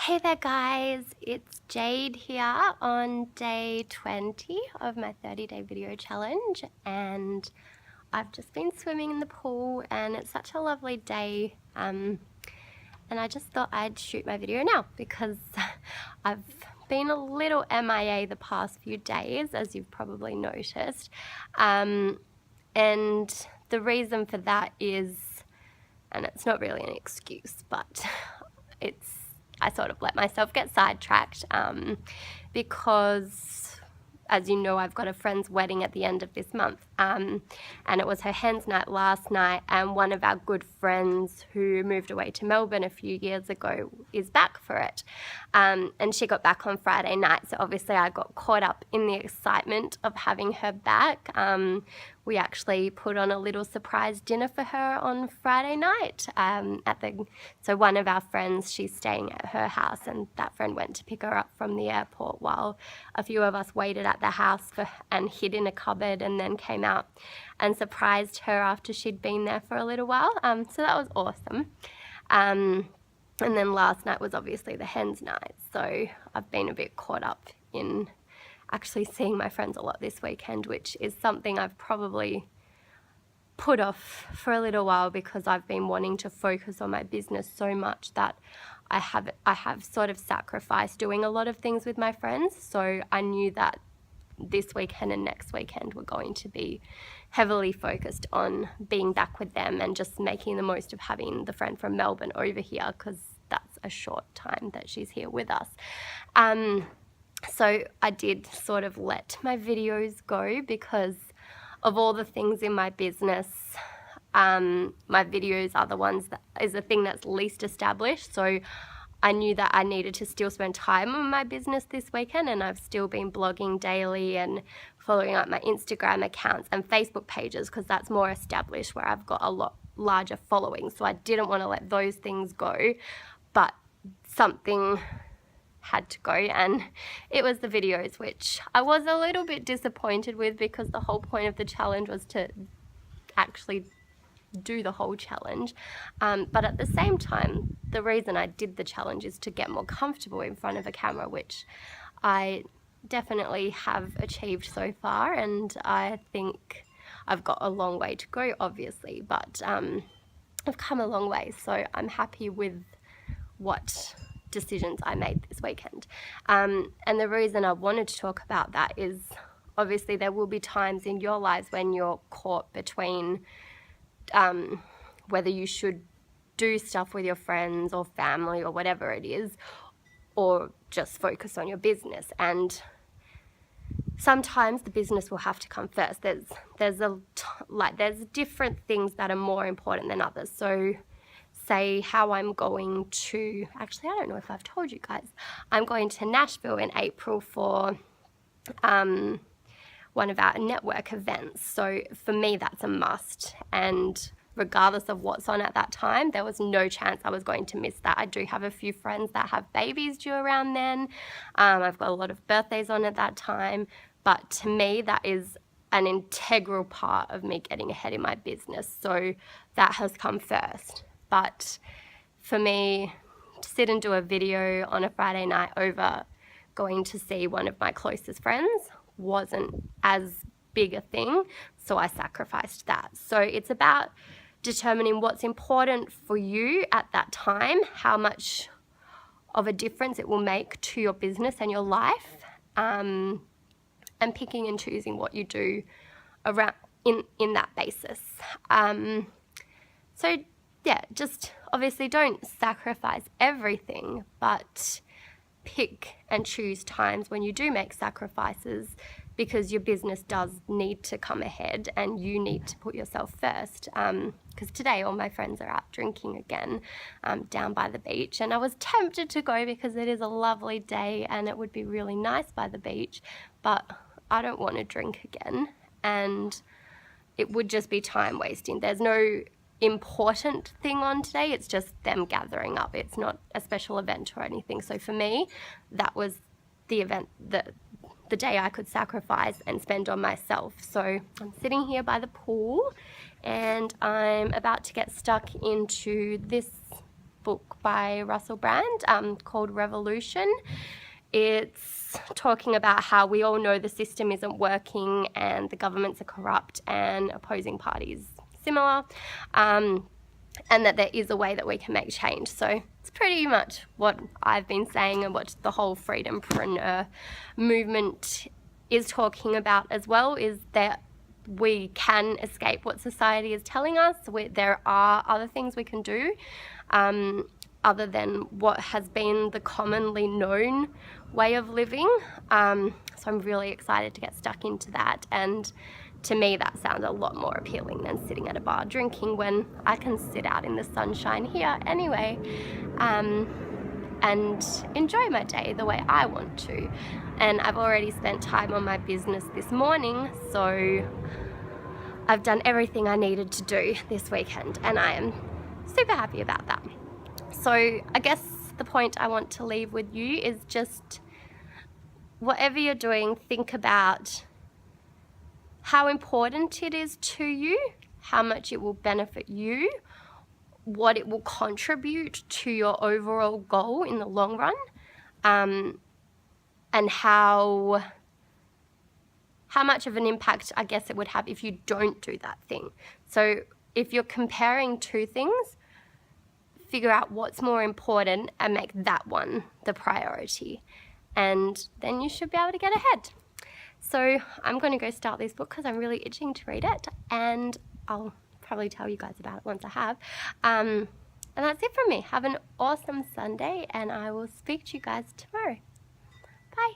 Hey there guys, it's Jade here on day 20 of my 30-day video challenge, and I've just been swimming in the pool and it's such a lovely day, and I just thought I'd shoot my video now because I've been a little MIA the past few days, as you've probably noticed, and the reason for that is, and it's not really an excuse, but I sort of let myself get sidetracked because, as you know, I've got a friend's wedding at the end of this month, and it was her hen's night last night, and one of our good friends who moved away to Melbourne a few years ago is back for it, and she got back on Friday night, so obviously I got caught up in the excitement of having her back. We actually put on a little surprise dinner for her on Friday night. So one of our friends, she's staying at her house, and that friend went to pick her up from the airport while a few of us waited at the house and hid in a cupboard, and then came out and surprised her after she'd been there for a little while. So that was awesome. And then last night was obviously the hen's night, so I've been a bit caught up in actually seeing my friends a lot this weekend, which is something I've probably put off for a little while because I've been wanting to focus on my business so much that I have sort of sacrificed doing a lot of things with my friends. So I knew that this weekend and next weekend were going to be heavily focused on being back with them and just making the most of having the friend from Melbourne over here, because that's a short time that she's here with us. So I did sort of let my videos go because of all the things in my business. My videos are the ones that is the thing that's least established. So I knew that I needed to still spend time on my business this weekend, and I've still been blogging daily and following up my Instagram accounts and Facebook pages because that's more established, where I've got a lot larger following. So I didn't want to let those things go, but something had to go, and it was the videos, which I was a little bit disappointed with because the whole point of the challenge was to actually do the whole challenge, but at the same time, the reason I did the challenge is to get more comfortable in front of a camera, which I definitely have achieved so far, and I think I've got a long way to go, obviously, but I've come a long way, so I'm happy with what decisions I made this weekend. And the reason I wanted to talk about that is, obviously there will be times in your lives when you're caught between whether you should do stuff with your friends or family or whatever it is, or just focus on your business. And sometimes the business will have to come first. There's different things that are more important than others. So say how I'm going to, actually I don't know if I've told you guys, I'm going to Nashville in April for one of our network events. So for me that's a must, and regardless of what's on at that time, there was no chance I was going to miss that. I do have a few friends that have babies due around then. I've got a lot of birthdays on at that time, but to me that is an integral part of me getting ahead in my business. So that has come first. But for me, to sit and do a video on a Friday night over going to see one of my closest friends wasn't as big a thing, so I sacrificed that. So it's about determining what's important for you at that time, how much of a difference it will make to your business and your life, and picking and choosing what you do around in that basis. So yeah, just obviously don't sacrifice everything, but pick and choose times when you do make sacrifices, because your business does need to come ahead and you need to put yourself first. Because today all my friends are out drinking again down by the beach, and I was tempted to go because it is a lovely day and it would be really nice by the beach, but I don't want to drink again and it would just be time wasting. There's no important thing on today, it's just them gathering up. It's not a special event or anything. So for me, that was the event, the day I could sacrifice and spend on myself. So I'm sitting here by the pool and I'm about to get stuck into this book by Russell Brand called Revolution. It's talking about how we all know the system isn't working and the governments are corrupt and opposing parties similar, and that there is a way that we can make change. So it's pretty much what I've been saying and what the whole freedompreneur movement is talking about as well, is that we can escape what society is telling us. There are other things we can do other than what has been the commonly known way of living. So I'm really excited to get stuck into that, and to me that sounds a lot more appealing than sitting at a bar drinking when I can sit out in the sunshine here anyway, and enjoy my day the way I want to. And I've already spent time on my business this morning, so I've done everything I needed to do this weekend, and I am super happy about that. So I guess the point I want to leave with you is just, whatever you're doing, think about how important it is to you, how much it will benefit you, what it will contribute to your overall goal in the long run, and how much of an impact, I guess, it would have if you don't do that thing. So if you're comparing two things, figure out what's more important and make that one the priority. And then you should be able to get ahead. So I'm going to go start this book because I'm really itching to read it, and I'll probably tell you guys about it once I have. And that's it from me. Have an awesome Sunday, and I will speak to you guys tomorrow. Bye.